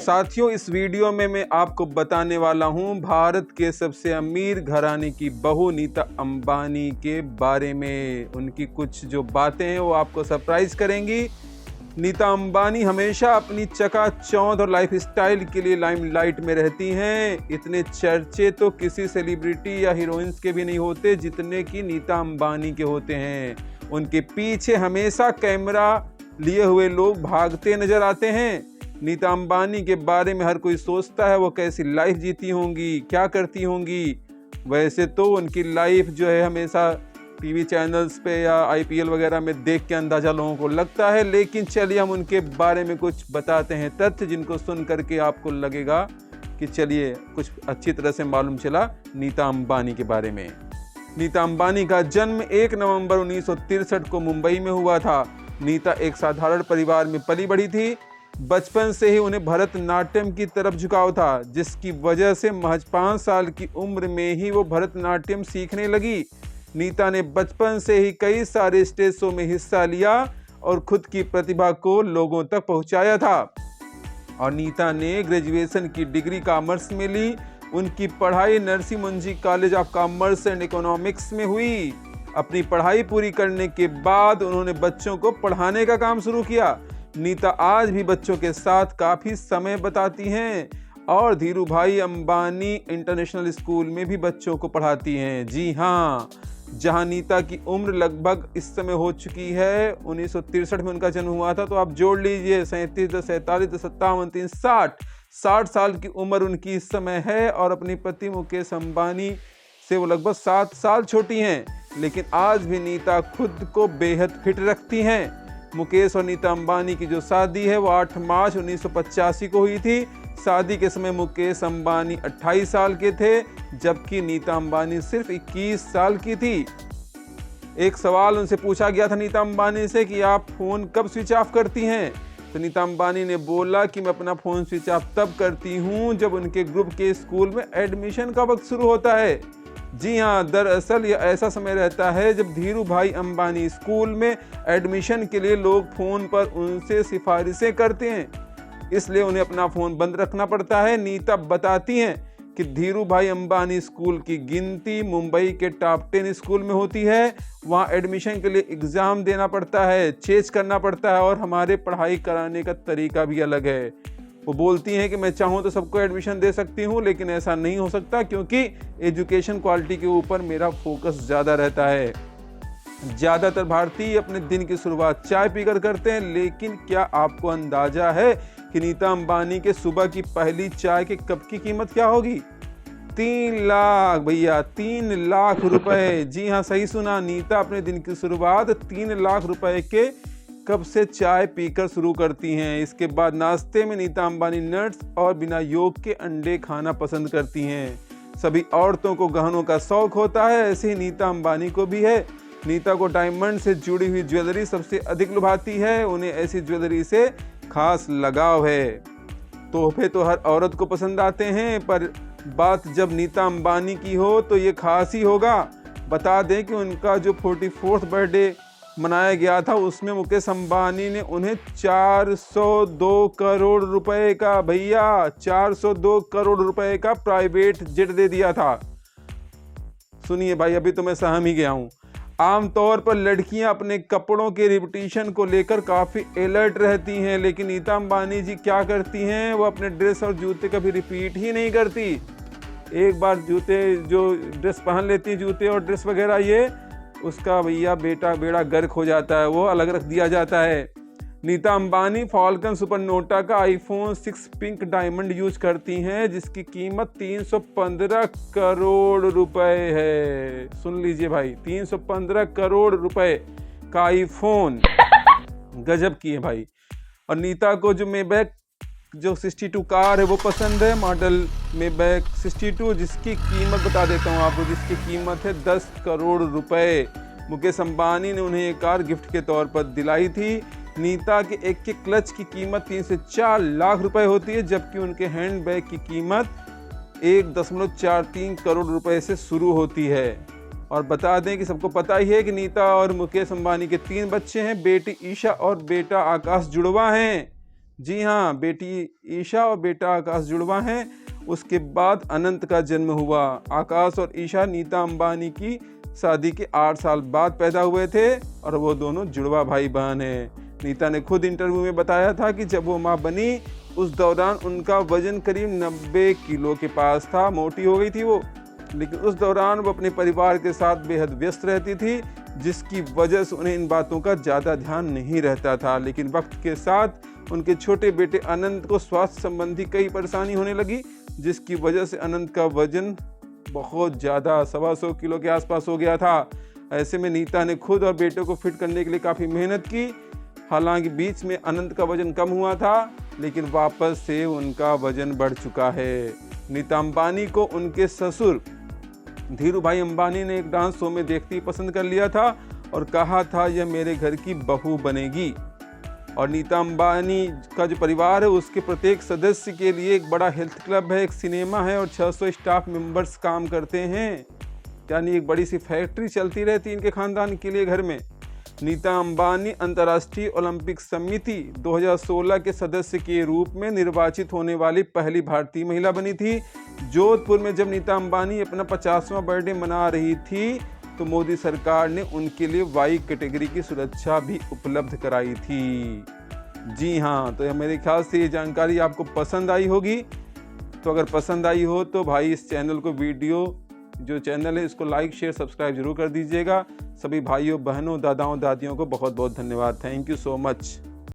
साथियों, इस वीडियो में मैं आपको बताने वाला हूं भारत के सबसे अमीर घराने की बहू नीता अंबानी के बारे में। उनकी कुछ जो बातें हैं वो आपको सरप्राइज करेंगी। नीता अंबानी हमेशा अपनी चकाचौंध और लाइफस्टाइल के लिए लाइमलाइट में रहती हैं। इतने चर्चे तो किसी सेलिब्रिटी या हीरोइंस के भी नहीं होते जितने कि नीता अंबानी के होते हैं। उनके पीछे हमेशा कैमरा लिए हुए लोग भागते नजर आते हैं। नीता अंबानी के बारे में हर कोई सोचता है वो कैसी लाइफ जीती होंगी, क्या करती होंगी। वैसे तो उनकी लाइफ जो है हमेशा टीवी चैनल्स पे या आईपीएल वगैरह में देख के अंदाजा लोगों को लगता है, लेकिन चलिए हम उनके बारे में कुछ बताते हैं तथ्य जिनको सुन करके आपको लगेगा कि चलिए कुछ अच्छी तरह से मालूम चला नीता अंबानी के बारे में। नीता अंबानी का जन्म 1 नवंबर 1963 को मुंबई में हुआ था। नीता एक साधारण परिवार में पली बढ़ी थी। बचपन से ही उन्हें भरतनाट्यम की तरफ झुकाव था, जिसकी वजह से महज 5 साल की उम्र में ही वो भरतनाट्यम सीखने लगी। नीता ने बचपन से ही कई सारे स्टेज शो में हिस्सा लिया और खुद की प्रतिभा को लोगों तक पहुंचाया था। और नीता ने ग्रेजुएशन की डिग्री कॉमर्स में ली। उनकी पढ़ाई नरसी मुंजी college of commerce and economics में हुई। अपनी पढ़ाई पूरी करने के बाद उन्होंने बच्चों को पढ़ाने का काम शुरू किया। नीता आज भी बच्चों के साथ काफ़ी समय बिताती हैं और धीरू भाई अंबानी इंटरनेशनल स्कूल में भी बच्चों को पढ़ाती हैं। जी हाँ, जहां नीता की उम्र लगभग इस समय हो चुकी है, 1963 में उनका जन्म हुआ था, तो आप जोड़ लीजिए 37, 47, 57, 60 साल की उम्र उनकी इस समय है। और अपनी पति मुकेश अंबानी से वो लगभग 7 साल छोटी हैं, लेकिन आज भी नीता खुद को बेहद फिट रखती हैं। मुकेश और नीता अंबानी की जो शादी है वो 8 मार्च 1985 को हुई थी। शादी के समय मुकेश अंबानी 28 साल के थे, जबकि नीता अंबानी सिर्फ 21 साल की थी। एक सवाल उनसे पूछा गया था नीता अंबानी से कि आप फ़ोन कब स्विच ऑफ करती हैं, तो नीता अंबानी ने बोला कि मैं अपना फ़ोन स्विच ऑफ तब करती हूँ जब उनके ग्रुप के स्कूल में एडमिशन का वक्त शुरू होता है। जी हाँ, दरअसल यह ऐसा समय रहता है जब धीरू भाई अंबानी स्कूल में एडमिशन के लिए लोग फ़ोन पर उनसे सिफारिशें करते हैं, इसलिए उन्हें अपना फ़ोन बंद रखना पड़ता है। नीता बताती हैं कि धीरू भाई अंबानी स्कूल की गिनती मुंबई के टॉप 10 स्कूल में होती है। वहाँ एडमिशन के लिए एग्ज़ाम देना पड़ता है, चेज करना पड़ता है और हमारे पढ़ाई कराने का तरीका भी अलग है। वो बोलती हैं कि मैं चाहूँ तो सबको एडमिशन दे सकती हूँ, लेकिन ऐसा नहीं हो सकता क्योंकि एजुकेशन क्वालिटी के ऊपर मेरा फोकस ज़्यादा रहता है। ज़्यादातर भारतीय अपने दिन की शुरुआत चाय पीकर करते हैं, लेकिन क्या आपको अंदाज़ा है कि नीता अंबानी के सुबह की पहली चाय के कप की कीमत क्या होगी? 3 लाख भैया, 3 लाख रुपए। जी हाँ, सही सुना, नीता अपने दिन की शुरुआत 3 लाख रुपए के कब से चाय पीकर शुरू करती हैं। इसके बाद नाश्ते में नीता अंबानी नट्स और बिना योग के अंडे खाना पसंद करती हैं। सभी औरतों को गहनों का शौक होता है, ऐसे ही नीता अंबानी को भी है। नीता को डायमंड से जुड़ी हुई ज्वेलरी सबसे अधिक लुभाती है। उन्हें ऐसी ज्वेलरी से खास लगाव है। तोहफे तो हर औरत को पसंद आते हैं, पर बात जब नीता अंबानी की हो तो ये खास ही होगा। बता दें कि उनका जो 44वां बर्थडे मनाया गया था उसमें मुकेश अंबानी ने उन्हें 402 करोड़ रुपए का, भैया 402 करोड़ रुपए का प्राइवेट जेट दे दिया था। सुनिए भाई, अभी तो मैं सहम ही गया हूँ। आमतौर पर लड़कियां अपने कपड़ों के रिपीटेशन को लेकर काफ़ी अलर्ट रहती हैं, लेकिन नीता अंबानी जी क्या करती हैं, वो अपने ड्रेस और जूते कभी रिपीट ही नहीं करती। एक बार जूते जो ड्रेस पहन लेती है, जूते और ड्रेस वगैरह, ये उसका भैया बेड़ा गर्क हो जाता है, वो अलग रख दिया जाता है। नीता अंबानी फॉल्कन सुपरनोवा का आईफोन 6 पिंक डायमंड यूज करती हैं, जिसकी कीमत 315 करोड़ रुपए है। सुन लीजिए भाई, 315 करोड़ रुपए का आईफोन, गजब की है भाई। और नीता को जो मेबैक जो 62 कार है वो पसंद है, मॉडल मेबैक 62, जिसकी कीमत बता देता हूँ आपको, जिसकी कीमत है 10 करोड़ रुपए। मुकेश अंबानी ने उन्हें ये कार गिफ्ट के तौर पर दिलाई थी। नीता के एक के क्लच की कीमत 3 से 4 लाख रुपए होती है, जबकि उनके हैंड बैग की कीमत 1.43 करोड़ रुपए से शुरू होती है। और बता दें कि सबको पता ही है कि नीता और मुकेश अंबानी के 3 बच्चे हैं, बेटी ईशा और बेटा आकाश जुड़वा हैं। जी हाँ, बेटी ईशा और बेटा आकाश जुड़वा हैं। उसके बाद अनंत का जन्म हुआ। आकाश और ईशा नीता अंबानी की शादी के 8 साल बाद पैदा हुए थे और वो दोनों जुड़वा भाई बहन हैं। नीता ने खुद इंटरव्यू में बताया था कि जब वो माँ बनी उस दौरान उनका वजन करीब 90 किलो के पास था, मोटी हो गई थी वो। लेकिन उस दौरान वो अपने परिवार के साथ बेहद व्यस्त रहती थी, जिसकी वजह से उन्हें इन बातों का ज़्यादा ध्यान नहीं रहता था। लेकिन वक्त के साथ उनके छोटे बेटे अनंत को स्वास्थ्य संबंधी कई परेशानी होने लगी, जिसकी वजह से अनंत का वजन बहुत ज़्यादा 125 किलो के आसपास हो गया था। ऐसे में नीता ने खुद और बेटे को फिट करने के लिए काफ़ी मेहनत की। हालांकि बीच में अनंत का वजन कम हुआ था, लेकिन वापस से उनका वजन बढ़ चुका है। नीता अंबानी को उनके ससुर धीरू भाई अंबानी ने एक डांस शो में देखते ही पसंद कर लिया था और कहा था यह मेरे घर की बहू बनेगी। और नीता अंबानी का जो परिवार है उसके प्रत्येक सदस्य के लिए एक बड़ा हेल्थ क्लब है, एक सिनेमा है और 600 स्टाफ मेंबर्स काम करते हैं। यानी एक बड़ी सी फैक्ट्री चलती रहती है इनके खानदान के लिए घर में। नीता अंबानी अंतर्राष्ट्रीय ओलंपिक समिति 2016 के सदस्य के रूप में निर्वाचित होने वाली पहली भारतीय महिला बनी थी। जोधपुर में जब नीता अंबानी अपना 50वां बर्थडे मना रही थी तो मोदी सरकार ने उनके लिए वाई कैटेगरी की सुरक्षा भी उपलब्ध कराई थी। जी हाँ, तो मेरे ख्याल से ये जानकारी आपको पसंद आई होगी। तो अगर पसंद आई हो तो भाई इस चैनल को, वीडियो जो चैनल है इसको लाइक शेयर सब्सक्राइब जरूर कर दीजिएगा। सभी भाइयों बहनों दादाओं दादियों को बहुत बहुत धन्यवाद। Thank you so much.